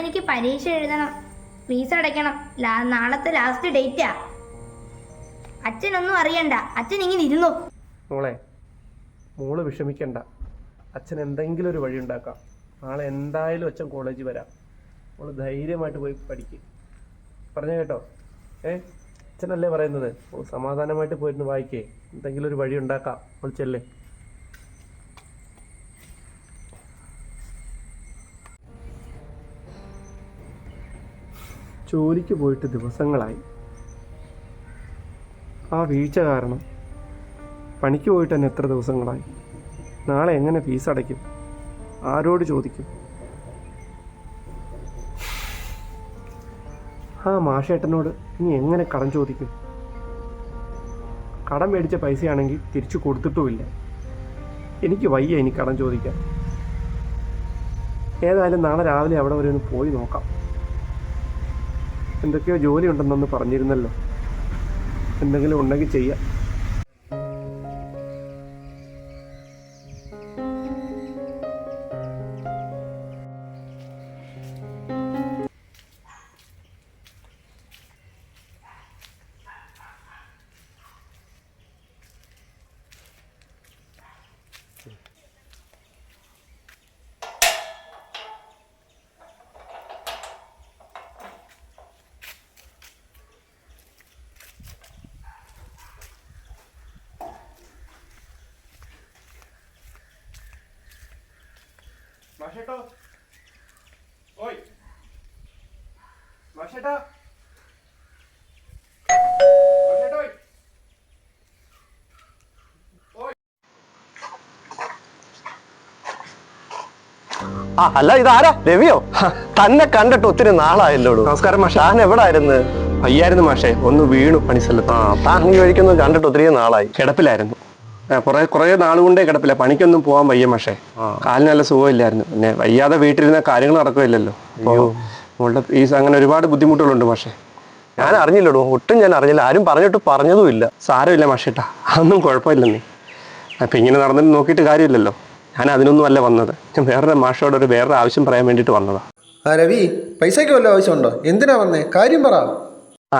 എനിക്ക് പരീക്ഷ എഴുതണം, ഫീസ് അടയ്ക്കണം. നാളത്തെ ലാസ്റ്റ് ഡേറ്റാ. അച്ഛനൊന്നും അറിയണ്ട, അച്ഛൻ ഇങ്ങനെ ഇരുന്നു. മോളെ, മോള് വിഷമിക്കണ്ട. അച്ഛൻ എന്തെങ്കിലും ഒരു വഴി ഉണ്ടാക്കാം. നാളെ എന്തായാലും അച്ഛൻ കോളേജിൽ വരാം. മോള് ധൈര്യമായിട്ട് പോയി പഠിക്കും. പറഞ്ഞു കേട്ടോ? അച്ഛനല്ലേ പറയുന്നത്? സമാധാനമായിട്ട് പോയിരുന്നു വായിക്കേ. എന്തെങ്കിലും ഒരു വഴി ഉണ്ടാക്കാം. മോൾ ചെല്ലേ. ജോലിക്ക് പോയിട്ട് ദിവസങ്ങളായി. ആ വീഴ്ച കാരണം പണിക്ക് പോയിട്ട് തന്നെ എത്ര ദിവസങ്ങളായി. നാളെ എങ്ങനെ ഫീസ് അടയ്ക്കും? ആരോട് ചോദിക്കും? ആ മാഷേട്ടനോട് ഇനി എങ്ങനെ കടം ചോദിക്കും? കടം മേടിച്ച പൈസയാണെങ്കിൽ തിരിച്ചു കൊടുത്തിട്ടുമില്ല. എനിക്ക് വയ്യ ഇനി കടം ചോദിക്കാൻ. ഏതായാലും നാളെ രാവിലെ അവിടെ വരെ ഒന്ന് പോയി നോക്കാം. എന്തൊക്കെയോ ജോലി ഉണ്ടെന്നൊന്ന് പറഞ്ഞിരുന്നല്ലോ. എന്തെങ്കിലും ഉണ്ടെങ്കിൽ ചെയ്യാം. മാഷേട്ടോ, ഓയ് മാഷേട്ടാ, മാഷേട്ടോയ്. അല്ല, ഇതാരാ? രവിയോ? തന്നെ കണ്ടിട്ട് ഒത്തിരി നാളായല്ലോ. നമസ്കാരം മാഷേ. താൻ എവിടായിരുന്നു? വയ്യായിരുന്നു മാഷേ, ഒന്ന് വീണു പണിസ്ഥലത്ത്. താൻ ഈ വഴിക്കൊന്നും കണ്ടിട്ട് ഒത്തിരി നാളായി. കിടപ്പിലായിരുന്നു. കുറേ നാളുകൊണ്ടേ കിടപ്പില്ല. പണിക്കൊന്നും പോകാൻ വയ്യ മാഷേ. കാലിന് നല്ല സുഖമില്ലായിരുന്നു. പിന്നെ വയ്യാതെ വീട്ടിലിരുന്ന കാര്യങ്ങൾ നടക്കുകയില്ലല്ലോ. നമ്മളുടെ ഫീസ് അങ്ങനെ ഒരുപാട് ബുദ്ധിമുട്ടുകളുണ്ട് മാഷേ. ഞാൻ അറിഞ്ഞില്ലടോ, ഒട്ടും ഞാൻ അറിഞ്ഞില്ല. ആരും പറഞ്ഞതും ഇല്ല. സാരമില്ല മാഷേട്ടാ, അതൊന്നും കുഴപ്പമില്ലെന്നേ. അപ്പം ഇങ്ങനെ നടന്നിട്ട് നോക്കിയിട്ട് കാര്യമില്ലല്ലോ. ഞാൻ അതിനൊന്നും അല്ല വന്നത്. ഞാൻ വേറൊരു മാഷോട് വേറൊരു ആവശ്യം പറയാൻ വേണ്ടിയിട്ട് വന്നതാ. രവി, പൈസയ്ക്ക് വല്ല ആവശ്യമുണ്ടോ? എന്തിനാ വന്നേ? കാര്യം പറ.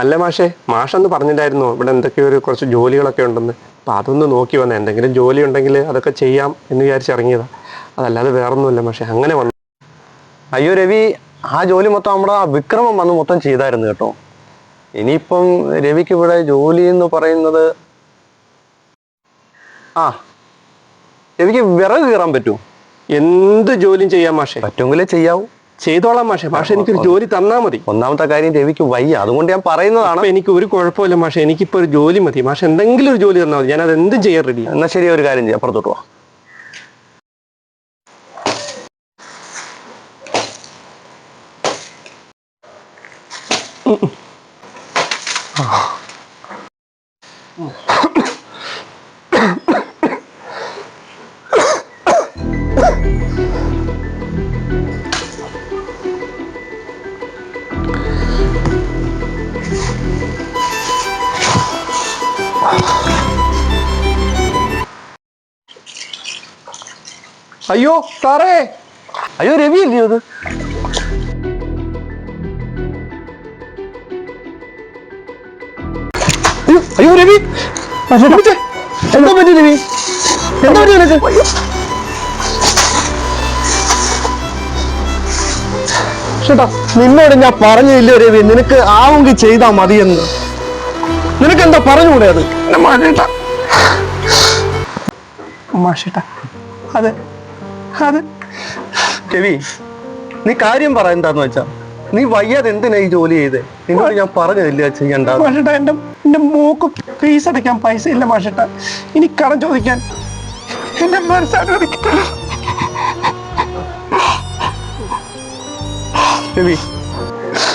അല്ല മാഷേ, മാഷൊന്ന് പറഞ്ഞിട്ടായിരുന്നു ഇവിടെ എന്തൊക്കെയോ കുറച്ച് ജോലികളൊക്കെ ഉണ്ടെന്ന്. അപ്പം അതൊന്ന് നോക്കി വന്നേ. എന്തെങ്കിലും ജോലി ഉണ്ടെങ്കിൽ അതൊക്കെ ചെയ്യാം എന്ന് വിചാരിച്ചിറങ്ങിയതാ. അതല്ലാതെ വേറൊന്നുമില്ല മാഷേ, അങ്ങനെ വന്നു. അയ്യോ രവി, ആ ജോലി മൊത്തം നമ്മുടെ വിക്രമം വന്ന് മൊത്തം ചെയ്തായിരുന്നു കേട്ടോ. ഇനിയിപ്പം രവിക്ക് ഇവിടെ ജോലി എന്ന് പറയുന്നത്, രവിക്ക് വിറക് കീറാൻ പറ്റുമോ? എന്ത് ജോലിയും ചെയ്യാം മാഷേ. പറ്റുമെങ്കിലേ ചെയ്യാവൂ. ചെയ്തോളാം മാഷേ. മാഷെ എനിക്കൊരു ജോലി തന്നാൽ മതി. ഒന്നാമത്തെ കാര്യം, രവിക്ക് വയ്യ, അതുകൊണ്ട് ഞാൻ പറയുന്നതാണ്. എനിക്ക് ഒരു കുഴപ്പമില്ല മാഷെ, എനിക്കിപ്പോൾ ഒരു ജോലി മതി മാഷെ. എന്തെങ്കിലും ഒരു ജോലി തന്നാൽ മതി, ഞാൻ അത് എന്തും ചെയ്യാൻ റെഡി. എന്നാൽ ശരി, ഒരു കാര്യം ചെയ്യാം, പുറത്തോട്ട് പോവാം. അയ്യോ സാറേ, അയ്യോ രവി അല്ലയോ അത്? അയ്യോ രവി, എന്താ പറ്റി രവി? എന്താ പറ്റി നിനക്ക്? ചേട്ടാ, നിന്നോട് ഞാൻ പറഞ്ഞില്ലേ രവി, നിനക്ക് ആവുമെങ്കിൽ ചെയ്താൽ മതിയെന്ന്. നിനക്ക് എന്താ പറഞ്ഞുകൂടെ അത്? മാഷേട്ടാ, അതെ അതെ. രവി, നീ കാര്യം പറ. എന്താന്ന് വെച്ചാ, നീ വയ്യാതെ എന്തിനാ ഈ ജോലി ചെയ്തേ? നിന്നോട് ഞാൻ പറഞ്ഞതില്ല ചെയ്യണ്ട. മാഷേട്ടാ, എന്റെ മോക്ക് ഫീസ് അടയ്ക്കാൻ പൈസ ഇല്ല മാഷേട്ടാ. ഇനി കടം ചോദിക്കാൻ എന്റെ മനസ്സാണ്. രവി,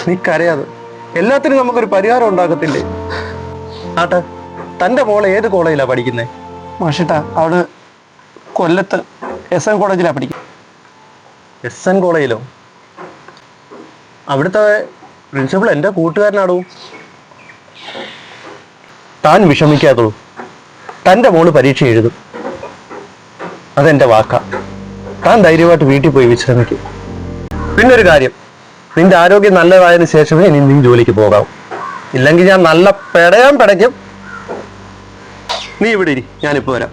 നീ കരയാതെ. എല്ലാത്തിനും നമുക്കൊരു പരിഹാരം ഉണ്ടാക്കത്തില്ലേ? ആട്ടെ, തന്റെ മോളെ ഏത് കോളേജിലാ പഠിക്കുന്നേ? മാഷേട്ടാ, അവിടെ കൊല്ലത്ത് SN കോളേജിലാണ് പഠിക്കുന്നത്. SN കോളേജിലോ? അവിടുത്തെ പ്രിൻസിപ്പൾ എൻ്റെ കൂട്ടുകാരനാടോ. താൻ വിഷമിക്കാത്തോ, തൻ്റെ മോള് പരീക്ഷ എഴുതും, അതെൻ്റെ വാക്കാ. താൻ ധൈര്യമായിട്ട് വീട്ടിൽ പോയി വിശ്രമിക്കും. പിന്നൊരു കാര്യം, നിന്റെ ആരോഗ്യം നല്ലതായതിനു ശേഷമേ ഇനി നീ ജോലിക്ക് പോകാവൂ. ഇല്ലെങ്കിൽ ഞാൻ നല്ല പെടയ്ക്കും. നീ ഇവിടെ ഇരി, ഞാനിപ്പോ വരാം.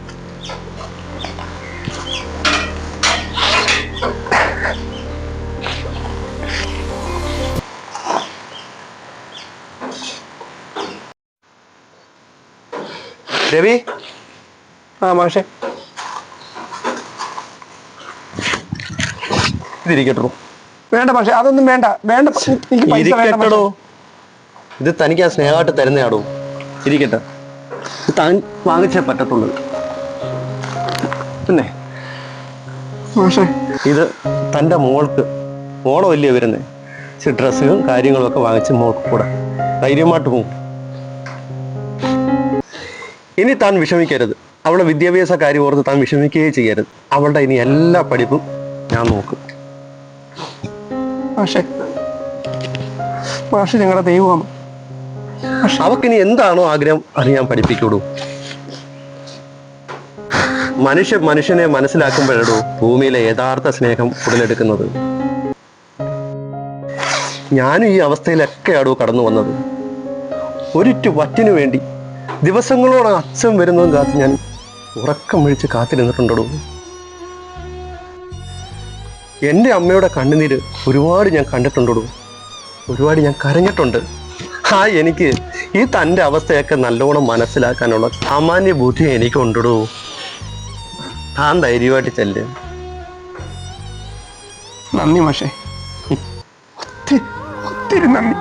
രവി, മാഷെ ഇതിരിക്കട്ടോ. വേണ്ട പക്ഷെ അതൊന്നും വേണ്ട. ഇരിക്കട്ടോ, ഇത് തനിക്ക് ആ സ്നേഹമായിട്ട് തരുന്നയാടോ. ഇരിക്കട്ടെ, ഇത് താൻ വാങ്ങിച്ചേ പറ്റത്തുള്ളൂ. പിന്നെ ഇത് തൻ്റെ മോൾക്ക് ഓണമല്ലേ വരുന്നേ, ഇച്ചിരി ഡ്രസ്സുകളും കാര്യങ്ങളും ഒക്കെ വാങ്ങിച്ച് മോൾക്ക് കൂടെ ധൈര്യമായിട്ട് പോകും. ഇനി താൻ വിഷമിക്കരുത്. അവളുടെ വിദ്യാഭ്യാസ കാര്യം ഓർത്ത് താൻ വിഷമിക്കുകയേ ചെയ്യരുത്. അവളുടെ ഇനി എല്ലാ പഠിപ്പും ഞാൻ നോക്കും. പക്ഷെ ഞങ്ങളുടെ ദൈവമാണ്. അവക്കിനി എന്താണോ ആഗ്രഹം അത് ഞാൻ പഠിപ്പിക്കൂടൂ. മനുഷ്യനെ മനസ്സിലാക്കുമ്പോഴോ ഭൂമിയിലെ യഥാർത്ഥ സ്നേഹം ഉടലെടുക്കുന്നത്. ഞാനും ഈ അവസ്ഥയിലൊക്കെയാടോ കടന്നു വന്നത്. ഒരിറ്റു വറ്റിനു വേണ്ടി ദിവസങ്ങളോടെ അച്ഛൻ വരുന്നതും കാത്ത് ഞാൻ ഉറക്കം വിളിച്ച് കാത്തിരുന്നിട്ടുണ്ടോ. എൻ്റെ അമ്മയുടെ കണ്ണുനീര് ഒരുപാട് ഞാൻ കണ്ടിട്ടുണ്ടോ. ഒരുപാട് ഞാൻ കരഞ്ഞിട്ടുണ്ട്. എനിക്ക് ഈ തൻ്റെ അവസ്ഥയൊക്കെ നല്ലോണം മനസ്സിലാക്കാനുള്ള സാമാന്യ ബുദ്ധി എനിക്കുണ്ടോ. താൻ ധൈര്യമായിട്ട് ചെല്ല്. നന്ദി മാഷേ, ഒത്തിരി നന്ദി.